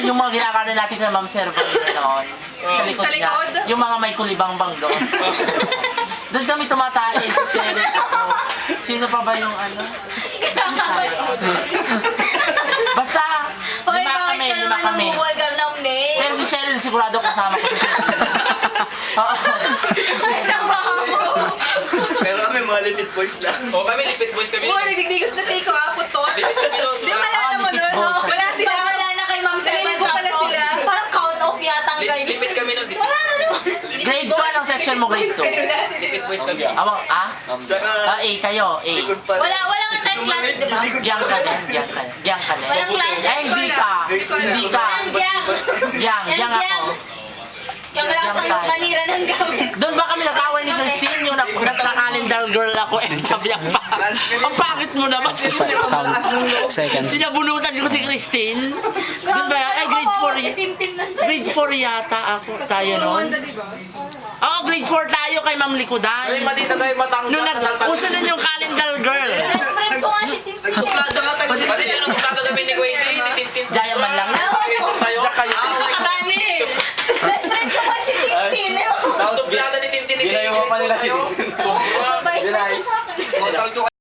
yung mga ginagawa natin kay Ma'am Serval noon. Sa likod niya. Yung mga may kulibang-bang doon. Doon kami tumatay, si Cheryl ako. Sino pa ba yung ano? Basta, lima kami. Pero si Cheryl sigurado kasama ko si Cheryl. Oo. Pero kami mga lipid boys lang. O kami, lipit boys kami. Oo, nagdigdigos na tiko putot. Lipit kami nun. Di wala naman nun. Wala sila. Wala na kay Ma'am Serval. Naliligo pala sila. Parang count off yata ang ganyan. Lipit kami nun. Wala na naman. Grade 2, anong section mo grade 2? Lipit boys kami. Awang, Saka, kayo, A. likod pala. Wala nga tayong klase, di ba? Giyang ka din, giyang ka din. Walang klase. Ay, hindi ka. Hindi ka. Giyang ako. Yung lasang yung manira ng gamit. Doon ba kami nag-away ni Christine? Yung nagka-calendar girl ako, sabi niya pa. Ang pangit mo naman. Seconds. Sinabunutan ko si Christine. Doon ba yan? Ay, grade 4 Grade 4 yata ako. Tayo noon. Oo, grade 4 tayo kay Ma'am Likudan. Ay, matita kayo matangga. Nung uso nun yung calendar girl. Best friend ko nga si Tintin. Suplada ka tayo. Pati dyan ang suplado kami ni Kuya Hindi, ni Tintin. Diamond lang. Kayo? Nakadami! Best friend ko nga si Tintin. Suplado ni Tintin. Ginayuha pa nila si Mabait pa siya sa akin. Tintin.